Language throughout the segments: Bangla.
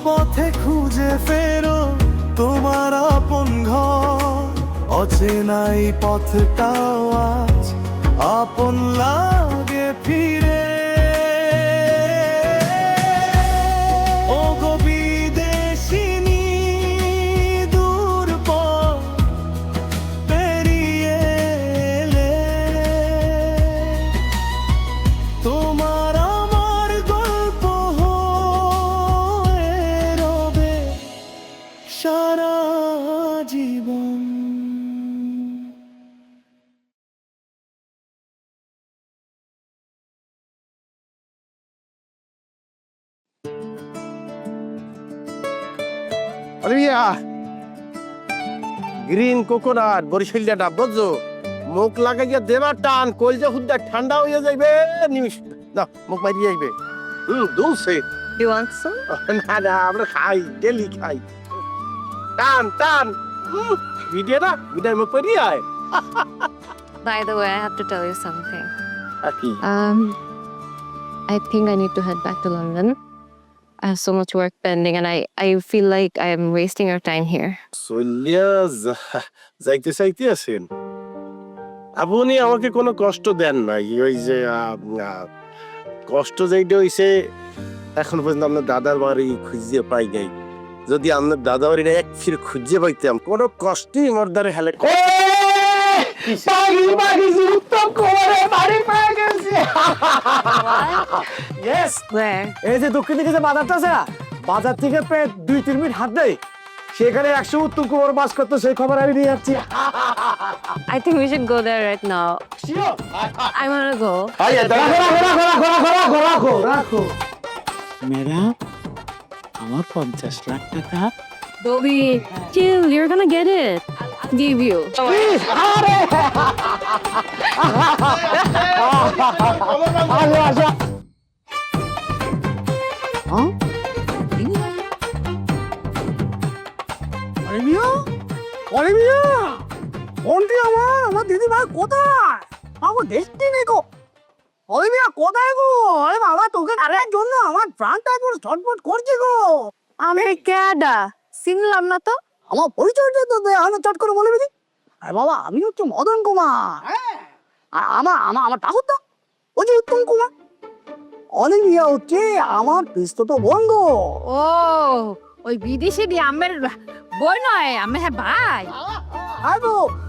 পথে খুঁজে ফেরো তোমার আপন ঘর, অচেনাই পথটাও আজ আপন লাগে ফিরে। ও গো বিদেশিনী, দূর পথ পেরিয়ে এলে, তোমার আমার গল্প হয়ে রবে সারা জীবন। অলিভিয়া, গ্রিন কোকোনাট বরিশালিয়া ডাব বুঝছো, মুখ লাগাইয়া দেবার টান কলজা হুদ্দা ঠান্ডা হয়ে যাইবে নিমিশ না, মুখ মারিয়ে যাইবে। দুলছে। You want some? না না, আমরা খাই, ডেলি খাই। টান টান ভিডিও না, ভিডিও মুখ মারিয়ে আয়। By the way, I have to tell you something. কি? I think I need to head back to London. I have so much work pending and I feel like I am wasting our time here. চলিয়া যাইতে চাইতে আছেন? আপনি আমাকে কোনো কষ্ট দেন নাই। ওই যে কষ্ট যেইটা হইছে, এখন পর্যন্ত আপনার দাদার বাড়ি খুঁজে পাই নাই। যদি আপনার দাদা বাড়িটা এক ফির খুঁজে পাইতাম, কোনো কষ্টই আমার দ্বারা হেলে। Where? এই যে দক্ষিণ দিকে যে বাজারটা আছে না, বাজার থেকে প্রায় 2-3 মিনিট হাঁট দেয়, সেখানে 100 উত্তম কুমার বাস করতো, সেই খবর আমি নিয়ে যাচ্ছি। I think we should go there right now. I wanna go. রাখো ম্যাডাম, আমার 50 লাখ টাকা। Dobby, chill, you're gonna get it. I'll give you. আমার দিদি ভাই কোথায়? আমার দেখতে নেই গো। অলিভিয়া কোথায় গো? আরে বাবা, তোকে আরেক জন্য আমার প্রাণটা একবার ছটফট করছে গো। আমি কেডা? চিনলাম না তো। আমার পরিচয়টা তো দে, আমি চট করে বলে দিই। আরে বাবা, আমি হচ্ছে মদন কুমার। আর আমার ঠাকুরদা ওই যে উত্তম কুমার। অলিভিয়া হচ্ছে আমার পিস্তত বন্ধু। ও ওই বিদেশি দিয়ে আমের বই নয়, আমি হ্যাঁ ভাই। আরে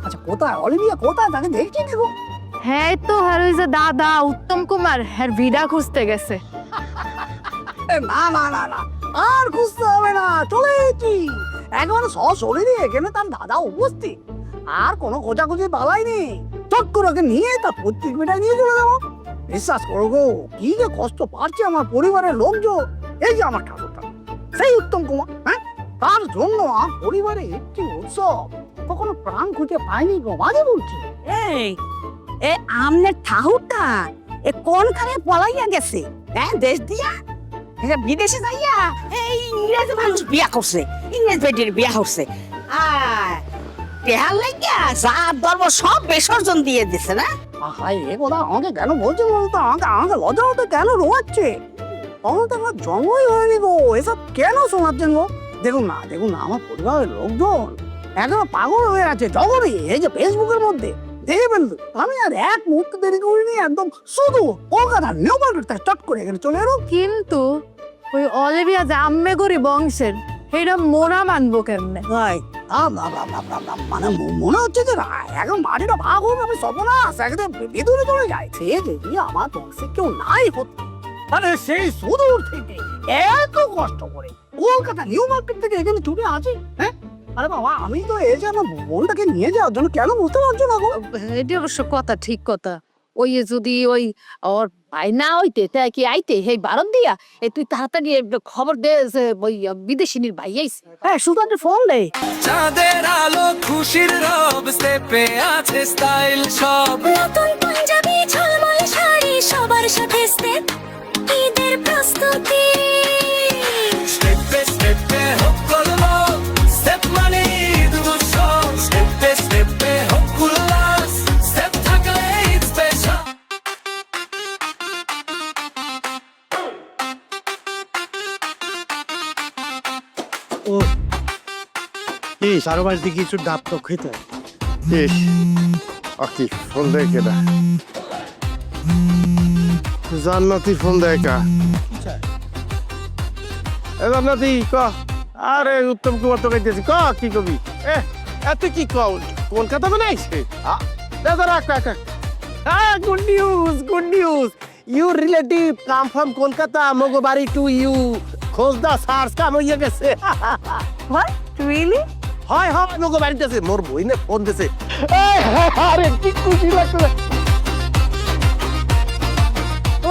আচ্ছা, কোথায় অলিভিয়া কোথায়? তাকে দেখছি দেখো। হ্যাঁ তো হ্যাঁ, ওই যে দাদা উত্তম কুমার হ্যাঁ ভিডা খুঁজতে গেছে। না না না না, আর খুঁজতে হবে না, চলে এসেছি একেবারে সশরীরে। এখানে তার দাদা উপস্থিত, আর কোনো খোঁজাখুঁজি পালাই নেই। চট করে ওকে নিয়ে তার প্রত্যেক মিটাই নিয়ে চলে যাবো। বিশ্বাস করো গো, কি যে কষ্ট পাচ্ছে আমার পরিবারের লোকজন। এই যে আমার ঠাকুরটা, সেই উত্তম কুমার, হ্যাঁ, তার জন্য আমার পরিবারে একটি উৎসব কখনো প্রাণ খুঁজে পাইনি গো, মাঝে বলছি। এই এ আমনের ঠাকুরটা এ কোনখানে পলাইয়া গেছে? হ্যাঁ, দেশ দিয়া বিদেশে যাইয়া এই ইংরেজ মানুষ বিয়া করছে, ইংরেজ বেটির বিয়া করছে। আর টেহার লাগিয়া যার ধর্ম সব বিসর্জন দিয়ে দিছে না। হাই, এ কথা আমাকে কেন বলছে বলতো? আমাকে লজ্জা হতে কেন রোয়াচ্ছে? তখন তো আমার জন্মই হয়নি গো, এসব কেন শোনাচ্ছেন গো? দেখুন না আমার পরিবারের লোকজন একদম পাগল হয়ে আছে জগনে, এই যে ফেসবুকের মধ্যে দেখবেন। আমি আর এক মুহূর্ত দেরি করিনি, একদম শুধু কলকাতা নিউ মার্কেট চট করে এখানে চলে এলো। কিন্তু ওই অলিভিয়া যে আম্মে করি বংশের, সেইটা মোরা মানবো কেমনে? মানে মনে হচ্ছে যে এখন মাটিটা ভাগ হবে, আমি সর্বনাশ একদম ভিতরে চলে যায়। সে যদি আমার বংশে কেউ নাই হতো, তাহলে সেই সুদূর থেকে এত কষ্ট করে কলকাতা নিউ মার্কেট থেকে এখানে ছুটে আসি। হ্যাঁ, আরে বাবা, আমি তো এই যে আমার বোনটাকে নিয়ে যাওয়ার জন্য, কেন বুঝতে পারছো না গো? এটা অবশ্য কথা, ঠিক কথা। ওই যদি ওই ওর ভাই না হইতে তাই কি আইতে সেই বারণ দিয়া তুই তাড়াতাড়ি খবর দে যে ওই বিদেশিনীর ভাই আইছে। হ্যাঁ, সুতান্তে ফোন দে। চাঁদের আলো খুশির রব, স্টেপে আছে স্টাইল সব, নতুন পাঞ্জাবি ঝলমল শাড়ি, সবার সাথে স্টেপ, ঈদের প্রস্তুতি। স্টেপে স্টেপে হোক করলো, স্টেপ মানে ঈদ উৎসব, স্টেপে স্টেপে হোক উল্লাস, স্টেপ থাকলে ঈদ স্পেশাল। এই সারো বাড়িতে কিছু ডাব তো খেতে ইস, আকি ফোন দেয় কেডা? জান্নাতি ফোন দেয় কা? এ জান্নাতি ক, আরে উত্তম কুমার তো গাইতেছি, ক কি কবি? এত কি কও? কলকাতা মানে আইছে? দাদা রাখ রাখ রাখ। Good news, good news. Your relative come from Kolkata, মগো বাড়ি টু ইউ। খোঁজদা সার্চ কাম হইয়া গেছে। What? Really? হয় হয়, মগো বাড়িতে আছে, মোর বইনে ফোন দিছে। আরে কি খুশি লাগছে।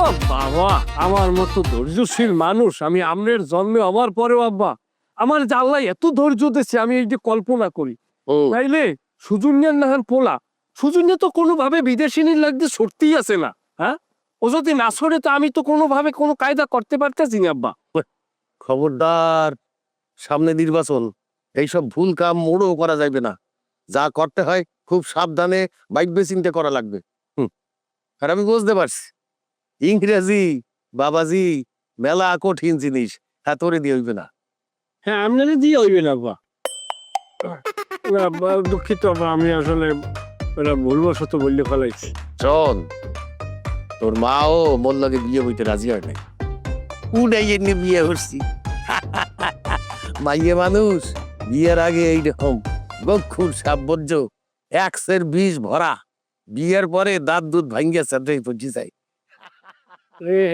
ও বাবা, আমার মতো ধৈর্যশীল মানুষ আমি আমনের জন্মে আমার পরেও আব্বা আমার যে আল্লাহ এত ধৈর্য দিচ্ছে আমি এই যে কল্পনা করি। তাইলে সুজুনিয়ার নাহান পোলা, সুজুনিয়া তো কোনোভাবে বিদেশিনীর লাগতে সরতেই আছে না। হ্যাঁ, ও যদি না সরে তো আমি তো কোনোভাবে কোনো কায়দা করতে পারতেছি না আব্বা। খবরদার, সামনে নির্বাচন, এইসব ভুল কাম মোড়ও করা যাবে না। যা করতে হয় খুব সাবধানে বাইবে চিন্তা করা লাগবে। আর আমি বুঝতে পারছি ইংরেজি বাবাজি মেলা কঠিন জিনিস, হ্যাঁ তোরে দিয়ে হইবে না। হ্যাঁ, আপনারা দিয়ে হইবে না আব্বা। দুঃখিত আব্বা, আমি আসলে ভুলবশত বললে ফেলাইছি। শোন, তোর মাও মন লাগে বিয়ে হইতে রাজি হয় নাই, উড়াই এনে বিয়ে করছি। মাইয়ে মানুষ বিয়ের আগে এইরকম গক্ষুর সাবর্জ্য 120 ভরা, বিয়ের পরে দাঁত দুধ ভাঙ্গিয়া চাটাই পচি যায়।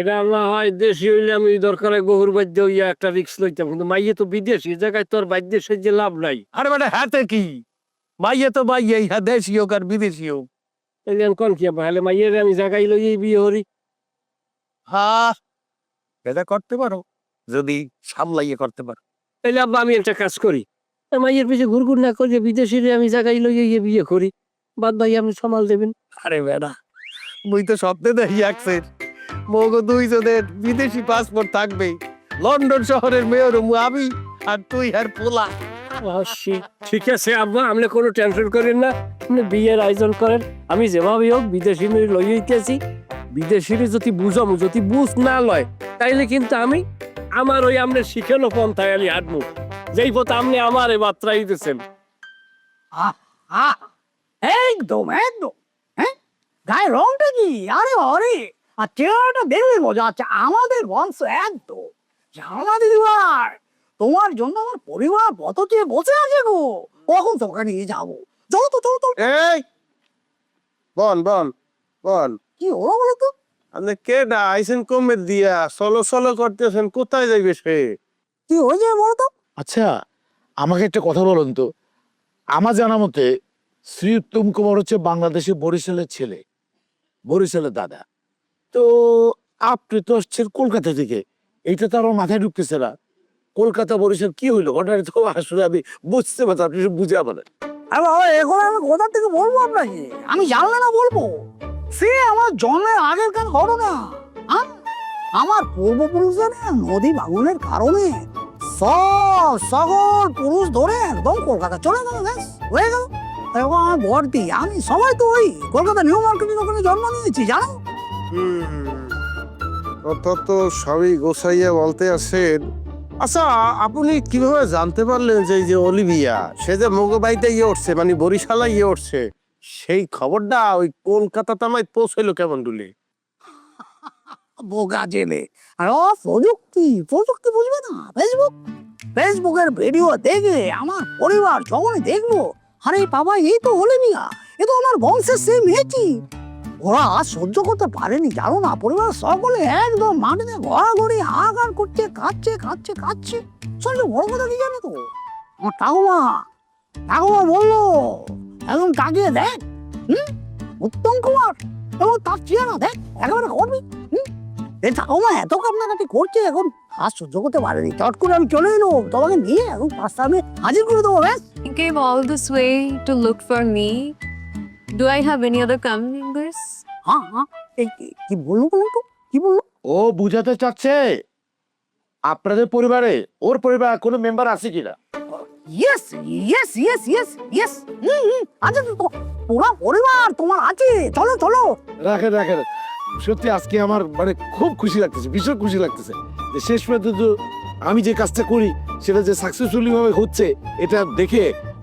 এটা না হয় দেশি হইলে আমি দরকার হয় গহুর বাদ্য হইয়া একটা রিক্স লইতাম, কিন্তু মাইয়ে তো বিদেশি, এই জায়গায় তোর বাদ্য যে লাভ নাই। আরে বেটা হাতে কি, মাইয়ে তো মাইয়ে, হ্যাঁ দেশি হোক আর বিদেশি হোক। কোন কি হলে মাইয়ের আমি জায়গায় লইয়াই বিয়ে করি। হ্যাঁ, এটা করতে পারো যদি সামলাইয়ে করতে পারো। তাইলে আব্বা আমি একটা কাজ করি, মাইয়ের পিছিয়ে ঘুরঘুর না করিয়ে বিদেশির আমি জায়গায় লইয়া বিয়ে করি, বাদ ভাই আপনি সামাল দেবেন। আরে বেটা, মুই তো স্বপ্নে দেখি একসের মগো দুইজনের বিদেশি পাসপোর্ট থাকবে, লন্ডন শহরের মেয়র আমি আর তুই আর পোলা। ঠিক আছে আব্বা, আপনি কোনো টেনশন করেন না, আপনি বিয়ের আয়োজন করেন, আমি যেভাবে হোক বিদেশি মেয়ে লইতেছি। বিদেশির যদি বুঝামু, যদি বুঝ না লয় তাইলে কিন্তু আমি আমার ওই আপনি শিখানো পন্থায় আমি হাঁটবো, যেই পথে আপনি আমার এ বার্তাই দিতেছেন। একদম একদম। হ্যাঁ, গায়ে রংটা কি? আরে আরে, আর চেহারাটা দেখলে বোঝা যাচ্ছে আমাদের বংশ একদম। জানা দিদিভাই, তোমার জন্য আমার পরিবার কত চেয়ে বসে আছে গো, কখন তোমাকে নিয়ে যাবো? চলো তো চলো তো। এই বন বন বন, কি ওরা বলো তো? আপনি কেডা আইসেন কমে দিয়া সলো সলো করতেছেন, কোথায় যাইবে সে? কি হয়ে যায় বলো তো? আচ্ছা, আমাকে একটা কথা বলুন তো। আমার জানা মতে শ্রী উত্তম কুমার হচ্ছে বাংলাদেশের বরিশালের ছেলে, বরিশালের দাদা। তো আপনি তো আসছেন কলকাতা থেকে, এইটা তো আমার মাথায় ঢুকতেছে না। কলকাতা বরিশাল কি হইলো ওটা তো আসলে আমি বুঝতে পারছি, আপনি বুঝে বলেন। আরে বাবা, এখন আমি কোথা থেকে বলবো আপনাকে? আমি জানলে না বলবো? সে আমার জন্মের আগেরকার ঘটনা। আমার পূর্বপুরুষদের নদী ভাঙনের কারণে সকল পুরুষ ধরে একদম কলকাতা চলে গেল, ব্যাস হয়ে গেল। এখন আমার ভর্তি, আমি সবাই তো ওই কলকাতা নিউ মার্কেটের ওখানে জন্ম নিয়েছি, জানো? কথা তো সবই গোসাইয়া বলতে আছেন। আচ্ছা, আপনি কিভাবে জানতে পারলেন যে এই যে অলিভিয়া সে যে মগবাইতে ইয়ে উঠছে, মানে বরিশালা ইয়ে উঠছে, সেই খবরটা ওই কলকাতা তামায় পৌঁছাইলো কেমন ডুলে? বোকা জেলে। আর ও প্রযুক্তি, প্রযুক্তি বুঝবে না? ফেসবুক, ফেসবুকের ভিডিও দেখে আমার পরিবার যখনই দেখলো, আরে বাবা এই তো অলিভিয়া, এ তো আমার বংশের সেই মেয়েটি। ওরা আর সহ্য করতে পারেনি, জানো না? পরিবার সকলে একদম মাটিতে ঘোরাঘুরি হাহাকার করছে, কাঁদছে কাঁদছে কাঁদছে। সবচেয়ে বড় কথা কি জানো তো? আমার ঠাকুমা, ঠাকুমা বললো একদম তাকিয়ে দেখ, উত্তম কুমার এবং তার চেহারা দেখ, একেবারে করবি। এই ঠাকুমা এত কান্নাকাটি করছে, এখন আর সহ্য করতে পারেনি, চট করে আমি চলে এলো তোমাকে নিয়ে, এখন পাঁচটা আমি হাজির করে দেবো, ব্যাস। You came all this way to look for me. Do I have any other family members? হ্যাঁ হ্যাঁ, এই কি বললো বলো তো, কি বললো? ও বুঝাতে চাচ্ছে আপনাদের পরিবারে ওর পরিবার কোনো মেম্বার আছে কিনা। Yes yes yes yes yes, আচ্ছা তো পুরো পরিবার তোমার আছে, চলো চলো। রাখেন রাখেন, সত্যি আজকে আমার মানে খুব খুশি লাগতেছে, ভীষণ খুশি লাগতেছে যে শেষ পর্যন্ত আমি যে কাজটা করি সেটা যে সাকসেসফুলি ভাবে হচ্ছে এটা দেখে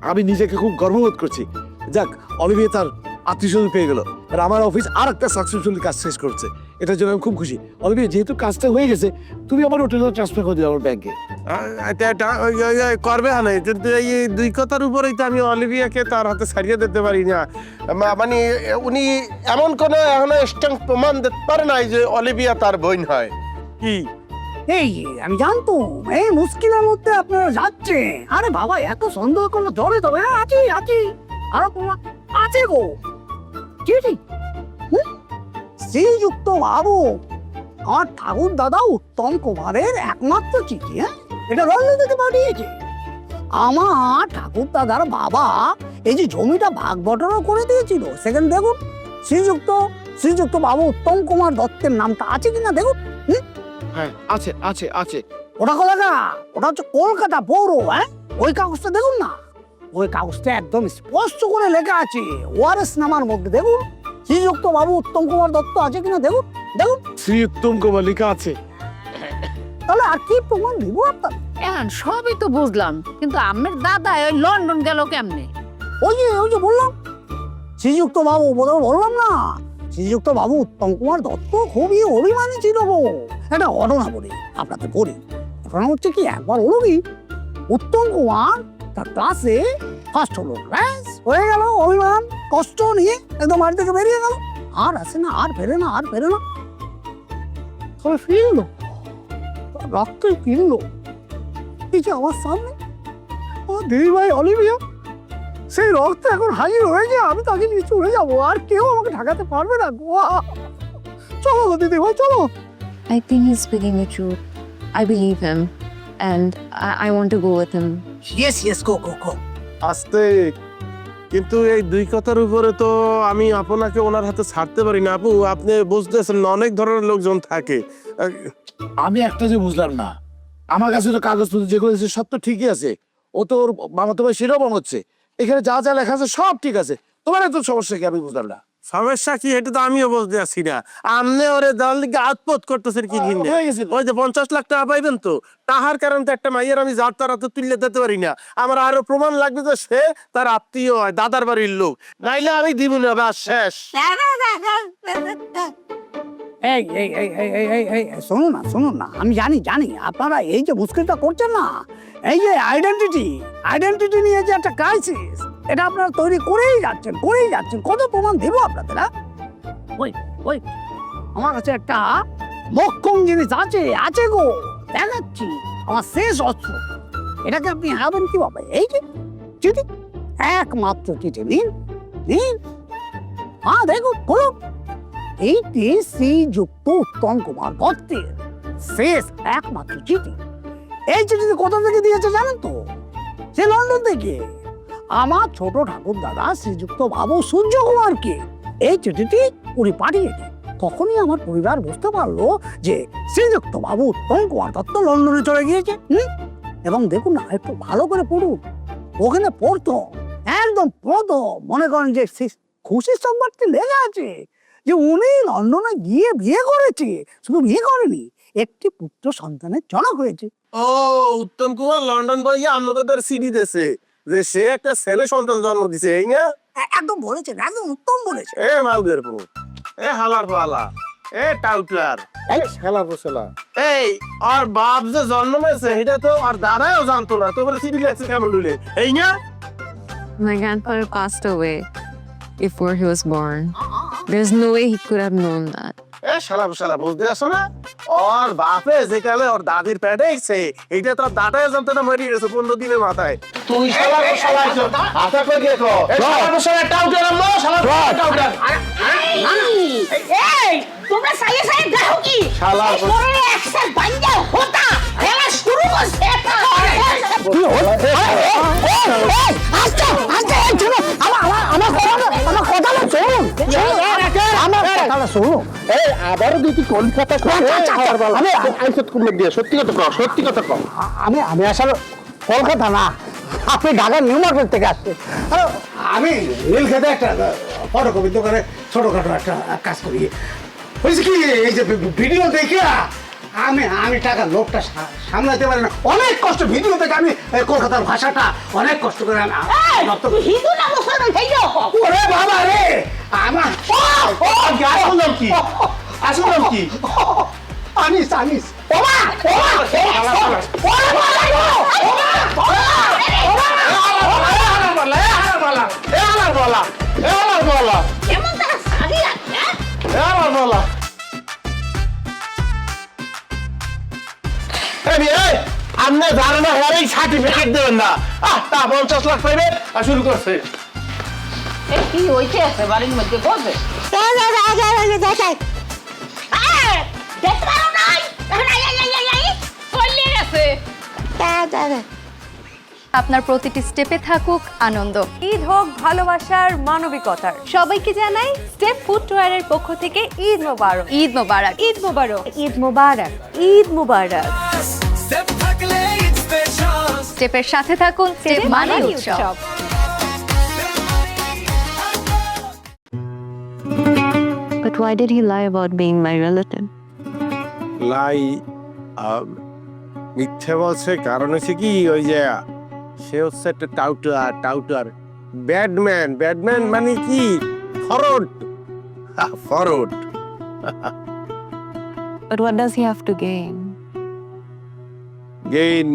আমি নিজেকে খুব গর্ববোধ করছি। যাক, অলিভিয়া তার আত্মীয়স্বজন পেয়ে গেল আর আমার অফিস আর একটা সাকসেসফুলি কাজ শেষ করছে, এটার জন্য আমি খুব খুশি। অলিভিয়া, যেহেতু কাজটা হয়ে গেছে, তুমি আমার হোটেলে ট্রান্সফার করে দিও আমার ব্যাংকে। করবে না, কিন্তু এই দুই কথার উপরেই তো আমি অলিভিয়াকে তার হাতে ছাড়িয়ে দিতে পারি না। মানে উনি এমন কোনো এখনো স্ট্রং প্রমাণ দিতে পারে নাই যে অলিভিয়া তার বোন হয়। কি এই আমি জানতাম এই মুশকিলের মধ্যে আপনারা যাচ্ছে। আরে বাবা, এত সন্দেহ করলে ধরে তবে আছি আছি আরো তোমার আছে গো চিঠি। শ্রীযুক্ত বাবু আমার ঠাকুর দাদা উত্তম কুমারের একমাত্র চিঠি। হ্যাঁ, এটা লন্ডন থেকে পাঠিয়েছে। আমার ঠাকুর দাদার বাবা এই যে জমিটা ভাগ বটরা করে দিয়েছিল, সেখানে দেখুন শ্রীযুক্ত বাবু উত্তম কুমার দত্তের নামটা আছে কিনা দেখুন। হ্যাঁ, আছে আছে আছে। ওটা কোথাকা? ওটা হচ্ছে কলকাতা পৌর। হ্যাঁ, ওই কাগজটা দেখুন না, ওই কাগজটা একদম স্পষ্ট করে লেখা আছে ওয়ারেস নামার মধ্যে। দেখুন শ্রীযুক্ত বাবু উত্তম কুমার দত্ত আছে কিনা দেখুন দেখুন। শ্রীউত্তম কুমার লেখা আছে। তাহলে আর কি প্রমাণ দিব আপনার? এখন সবই তো বুঝলাম, কিন্তু আমার দাদা ওই লন্ডন গেল কেমনে? ওই যে বললাম শ্রীযুক্ত বাবু, বললাম না, শ্রীযুক্ত বাবু উত্তম কুমার দত্ত খুবই অভিমানী ছিল গো। একটা ঘটনা বলি আপনাকে, পড়ি। ঘটনা হচ্ছে কি, একবার হলো কি, উত্তম কুমার তার ক্লাসে ফার্স্ট হলো, ব্যাস হয়ে গেল। অভিমান কষ্ট নিয়ে একদম বাড়ি থেকে বেরিয়ে গেল, আর আসে না, আর ফেরে না। তবে ফিরলো, রক্তই ফিরলো। এই যে আমার সামনে আমার দিদি ভাই অলিভিয়া, সেই রক্ত এখন হাজির হয়েছে। আমি তাকে নিয়ে চলে যাবো, আর কেউ আমাকে ঢাকাতে পারবে না। চলো গো দিদি ভাই, চলো। I think he's speaking the truth. I believe him, and I want to go with him. Yes go. আস্তে, কিন্তু এই দুই কথার উপরে তো আমি আপনাকে ওনার হাতে ছাড়তে পারি না। আপু, আপনি বুঝতেছেন না, অনেক ধরনের লোকজন থাকে। আমি একটা যে বুঝলাম না, আমার কাছে তো কাগজপত্র যেগুলো আছে সব তো ঠিকই আছে। ও তো ওর মামাতো ভাই সেটাও বানাচ্ছে, এখানে যা যা লেখা আছে সব ঠিক আছে। তোমার এত সমস্যা কি আমি বুঝলাম না। সমস্যা কি এটা তো আমিও বুঝতে পারছি না। আপনি ওরে দেওয়ার লিগে আতপত করতেছেন কি কিনে? হয়ে গেছে। ওই যে 50 লাখ টাকা পাইবেন তো, তাহার কারণ তো একটা মাইয়ের আমি যার তার হাতে তুললে দিতে পারি না। আমার আরো প্রমাণ লাগবে যে সে তার আত্মীয় হয়, দাদার বাড়ির লোক, নাইলে আমি দিব না, বাস শেষ। এই শুনুন না, আমি জানি আপনারা এই যে মুশকিলটা করছেন না, এই যে আইডেন্টিটি নিয়ে যে একটা ক্রাইসিস, এটা আপনারা তৈরি করেই যাচ্ছেন। কত প্রমাণ দেবো আপনাদের? ওই আমার কাছে একটা মক্ষম জিনিস আছে গো, দেখাচ্ছি, আমার শেষ অস্ত্র। এটাকে আপনি হারাবেন কি বাবা? এই যে চিঠি, একমাত্র চিঠি, নিন। হ্যাঁ দেখুন, বলুন, এইটি শ্রীযুক্ত উত্তম কুমার দত্তের শেষ একমাত্র চিঠি। এই চিঠিতে কোথা থেকে দিয়েছে জানেন তো? সে লন্ডন থেকে আমার ছোট ঠাকুর দাদা শ্রীযুক্ত বাবু সূর্য কুমারকে এই চিঠিটি উনি পাঠিয়েছে। তখনই আমার পরিবার বুঝতে পারলো যে শ্রীযুক্ত বাবু উত্তম কুমার দত্ত লন্ডনে চলে গিয়েছে। এবং দেখুন না, একটু ভালো করে পড়ুন, ওখানে পড়তো একদম মনে করেন যে খুশির সংবাদটি লেখা আছে যে উনি লন্ডনে গিয়ে বিয়ে করেছে। শুধু বিয়ে করেনি, একটি পুত্র সন্তানের জনক হয়েছে। ও, উত্তম কুমার লন্ডন বইয়ে আমাদের সিডি দিয়েছে যে সে একটা ছেলে সন্তান জন্ম দিছে, এই না? একদম বলেছেন, একদম উত্তম বলেছে। এ মালদের পো, এ হালার পালা, এ টাউটার, এই শালা পোশালা। এই আর বাপ যে জন্ম হয়েছে এটা তো আর দাদাও জানতো না, তো বলে সিডি লেখছে কেমন লুলে, এই না? My grandfather passed away before he was born. There's no way he could have known that. এ শালা পোশালা, বুঝতে আসো না? ওর বাপে যেকালে ওর দাদির পেটে এসে এইটা তোর দাদাও জানতো না, মরে গেছে 15 দিনের মাথায়। তুই শালা পোশালা আইছো, আতা কই গেছো? এ শালা পোশালা টাউটার আলো, শালা টাউটার। এই তোমরা সাইয়ে দেখো কি শালা পরে একসাথে বাঞ্জা হতা খেলা শুরু করছে। আবারও দেখি কলকাতা সত্যি কথা কম। আমি আসলে কলকাতা না, আপনি ঢাকা নিউ মার্কেট থেকে আসছেন। আমি নীলক্ষেতে একটা ফটোকপির দোকানে ছোটখাটো একটা কাজ করি। হয়েছে কি, এই যে ভিডিও দেখে আমি টাকা লোকটা সামলাতে পারি না, অনেক কষ্ট ভিডিও থেকে আমি কলকাতার ভাষাটা অনেক কষ্ট করে আমি হিন্দু না মুসলমান সেই ওরে বাবা রে আমার আসলাম কি আসলাম কি আনিস আনিস ওমা কেমন তারা সাদি আছে আপনি ধারণা হওয়ার এই সার্টিফিকেট দেবেন না, তা 50 লাখ পাইবে আর শুরু করছে। কি হইতে আছে বাড়ির মধ্যে বসে দেখতে পারো নাই চলে গেছে আপনার প্রতিটি স্টেপে থাকুক আনন্দ, ঈদ হোক ভালোবাসার মানবিকতার। সবাইকে জানাই স্টেপ ফুটওয়্যারের পক্ষ থেকে ঈদ মোবারক। ঈদ মোবারক, ঈদ মোবারক, ঈদ মোবারক, ঈদ মোবারক। স্টেপ থাকলে ঈদ স্পেশাল। স্টেপের সাথে থাকুন, স্টেপ মানে উৎসব। But why did he lie about being my relative? লাই মিথ্যে বলছে, কারণ হচ্ছে কি ওই যে সে হচ্ছে একটা টাউটার ব্যাডম্যান মানে কি fraud. But what does he have to gain? Gain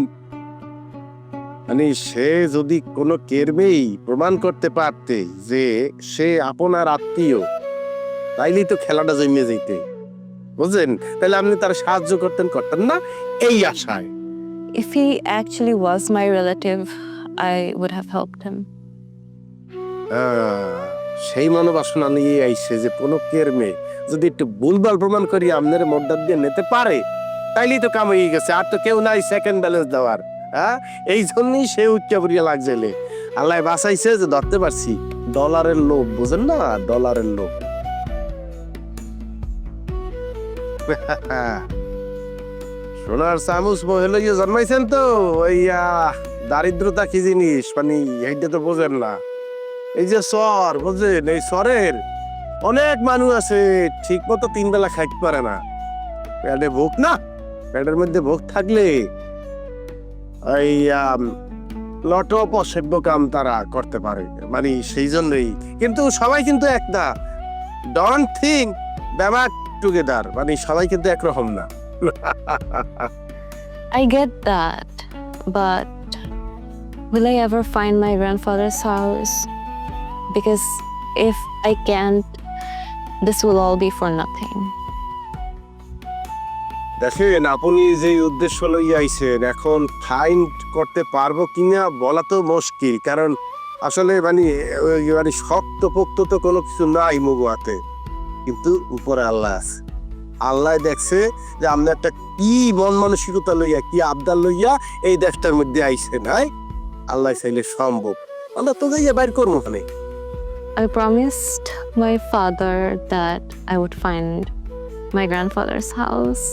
মানে সে যদি কোনো কেরমেই প্রমাণ করতে পারতে যে সে আপনার আত্মীয়, তাইলেই তো খেলাটা জমে যেতে, বুঝলেন? তাহলে আপনি তার সাহায্য করতেন না এই আশায়। If he actually was my relative, I would have helped him. সেই মনোবাসনা নিয়ে আইছে যে কোনো কেরমে যদি একটু ভুলভাল প্রমাণ করি আপনার মোটর দিয়ে নিতে পারে, তাইলেই তো কাম হয়ে গেছে, আর তো কেউ নাই সেকেন্ড ব্যালেন্স দেওয়ার। এই জন্যই সে উচ্চ পড়িয়া লাগছিলে। আল্লাহ বাঁচাইছে যে ধরতে পারছি। ডলারের লোভ, বুঝেন না? ডলারের লোভ। সোনার চামচ মহিলা জন্মাইছেন তো, ওই দারিদ্রতা কি জিনিস মানে এইটা তো বোঝেন না। এই যে সর, বুঝলেন? এই সরের অনেক মানুষ আছে ঠিক মতো 3 বেলা খাইতে পারে না। পেটে ভোগ না, পেটের মধ্যে ভোগ থাকলে ওই লটপ অসভ্য কাম তারা করতে পারে, মানে সেই জন্যই। কিন্তু সবাই কিন্তু এক না, ডোন্ট থিঙ্ক ব্যাক টুগেদার, মানে সবাই কিন্তু একরকম না। I get that, but will I ever find my grandfather's house? Because if I can't, this will all be for nothing. দেখেন, আপনি যে উদ্দেশ্য লইয়া আইছেন, এখন ফাইন্ড করতে পারবো কিনা বলা তো মুশকিল, কারণ আসলে মানে শক্ত পোক্ত তো কোনো কিছু নাই মগুয়াতে, কিন্তু উপরে আল্লাহ আছে। আল্লাহ দেখছে যে আপনি একটা কি মন মানসিকতা লইয়া, কি আবদার লইয়া এই দেশটার মধ্যে আইছেন। আল্লাহ চাইলে সম্ভব, আল্লাহ তো যাইয়া বাইর করবো ওখানে। I promised my father that I would find my grandfather's house,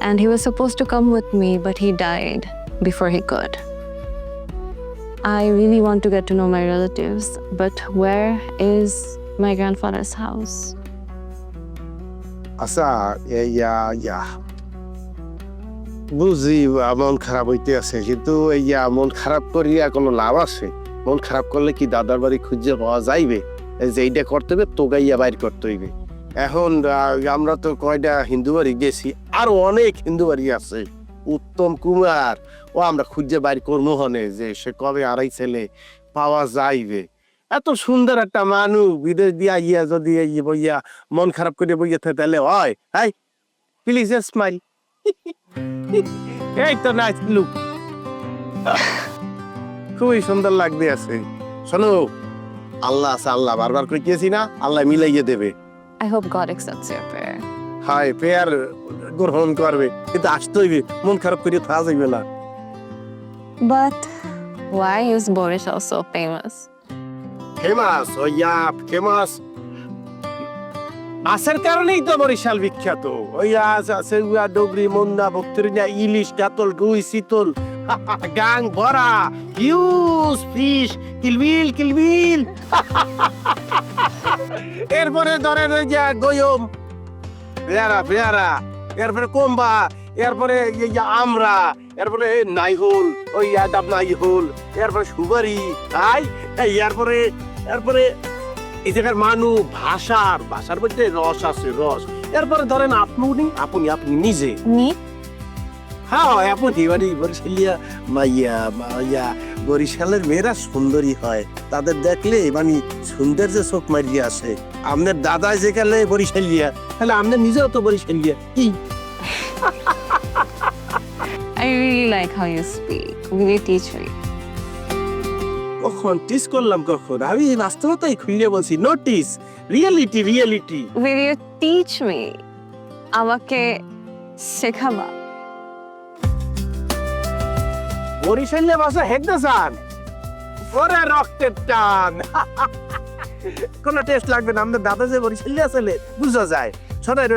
and he was supposed to come with me, but he died before he could. I really want to get to know my relatives, but where is my grandfather's house? আচ্ছা, বুঝি মন খারাপ হইতে আছে, কিন্তু মন খারাপ করিয়া কোনো লাভ আছে? মন খারাপ করলে কি দাদার বাড়ি খুঁজে পাওয়া যাইবে? যে এইটা করতে হবে তো গাইয়া বাইর করতে হইবে। এখন আমরা তো কয়টা হিন্দু বাড়ি গেছি, আরো অনেক হিন্দু বাড়ি আছে। উত্তম কুমার ও আমরা খুঁজে বাইর করবো হনে যে সে কবে আড়াই ছেলে পাওয়া যাইবে। এত সুন্দর একটা মানুষ বিদেশ দিয়া ইয়া যদি বইয়া মন খারাপ করে বইয়া তাহলে হয়? High please smile. এই তো নাইস লুক, খুবই সুন্দর লাগবে আছে। শোনো, আল্লাহ আছে, আল্লাহ বারবার কইতেছি না, আল্লাহ মিলাইয়ে দেবে। I hope God accepts your prayer. হাই প্রেয়ার গ্রহণ করবে, কিন্তু আসতে হইবে, মন খারাপ করে থাকা যাইবে না। But why is Boris so famous? Famous famous আসার কারণেই তো বরিশাল বিখ্যাত। ওই আছে ডগরি, মন্দা, বক্তরিনা, ইলিশ, কাতল, রুই, শীতল, গাং ভরা, হিউজ ফিশ, কিলবিল। এরপরে ধরেন ওই যে গয়ম, পেয়ারা এরপরে কম্বা, এরপরে এই যে আমরা, এরপরে নাইহুল, ওই আদাব নাইহুল, এরপরে সুবারি, এরপরে এরপরে এই জায়গার মানুষ, ভাষার মধ্যে রস আছে, রস। এরপরে ধরেন আপনি নিজে, হ্যাঁ আপনি মানে বরিশালের মেয়েরা সুন্দরী হয়, তাদের দেখলে মানে সৌন্দর্য চোখ মারিয়ে আসে। আপনার দাদা যেখানে বরিশালিয়া, তাহলে আপনার নিজেও তো বরিশালিয়া। কি I really like how you speak. Will you teach me? কখন টিস করলাম? কখন? আমি বাস্তবতাই খুলে বলছি, notice, reality. Will you teach me? আমাকে শেখাবা। বরিশালিয়া ভাষা হেঁটে চান, ওরে রক্তের টান। কোনো টেস্ট লাগবে না, আমাদের দাদা যে বরিশালিয়া ছেলে বুঝা যায়। শোনেন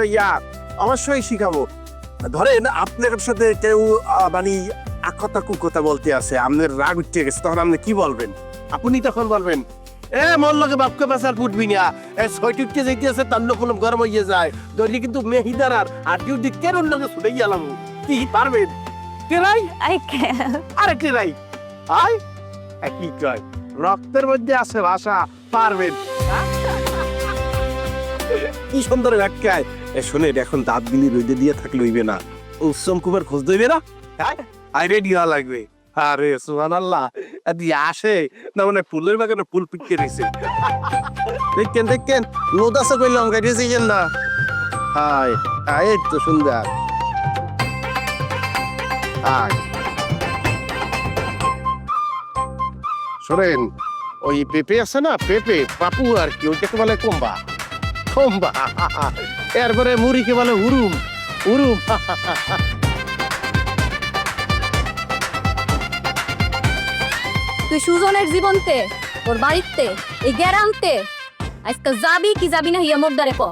অবশ্যই শিখাবো। ধরেন আপনার সাথে কেউ মানে আকথা কুকথা বলতে আছে, আপনার রাগ উঠে গেছে, তখন আপনি কি বলবেন? আপনি তখন বলবেন, এ মোর লগে বাপকে বাসার ফুটবি না, এ ছয়টি উঠতে যাইতে আছে, তার কোনো গরম হইয়া যায়, দৈনি কিন্তু মেহিদার আর ডিউটি কেন লগে ছুটে গেলাম। কি পারবেন? টেরাই I can. আরে টেরাই আয় কি কয়, রক্তের মধ্যে আছে ভাষা, পারবেন। কি সুন্দর ব্যাখ্যায়। শুনে এখন দাঁত গিলি রইদে দিয়ে থাকলে হইবে না, উৎসম কুমার খোঁজ দইবে না, আই রেডি হওয়া লাগবে। আরে সুবহানাল্লাহ, দিয়ে আসে না মানে ফুলের বাগানে ফুল পিটকে রয়েছে। দেখেন লোদ আছে কইলাম, গাড়িয়েছে না। হাই এই তো সুন্দর। শোনেন, ওই পেঁপে আছে না, পেঁপে পাপু আর কি, ওইটাকে বলে কম্বা। এরপরে মুড়িকে বলে উরুম। তুই সুজনের জীবনতে, ওর বাড়িতে, এই গ্যারান্তে আজকাল যাবি কি যাবি না হিয়া মোর দ্বারে ক।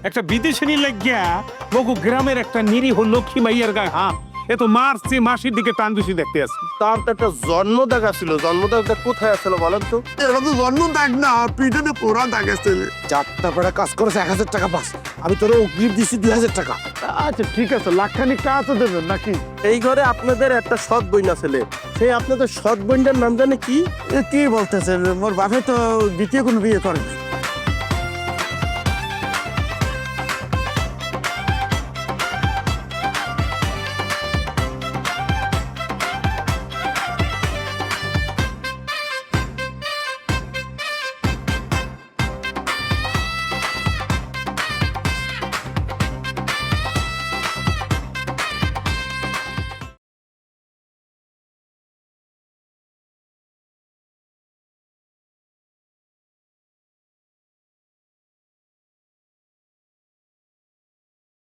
একটা বিদেশিনী লাগিয়া মগু গ্রামের একটা নিরীহ লক্ষ্মী মাইয়ার গায়ে হাত, এ তো মারছে, মাসির দিকে টান বেশি দেখতে আছে। তার তো একটা জন্ম দাগ ছিল, জন্মদাগটা কোথায় আসলো বলেন তো? এটা তো জন্ম দাগ না, পিঠে পোড়া দাগ আছে। চারটা বেড়া কাজ করেছে, 1000 টাকা পাস। আমি তোর অগ্রিম দিচ্ছি 2000 টাকা। আচ্ছা ঠিক আছে, লাখখানিক টাকা তো দেবেন নাকি? এই ঘরে আপনাদের একটা সৎ বইনা ছেলে, সেই আপনাদের সৎ বইনটার নাম জানে কি? কি বলতেছেন? মোর বাপে তো দ্বিতীয় কোনো বিয়ে করেনি।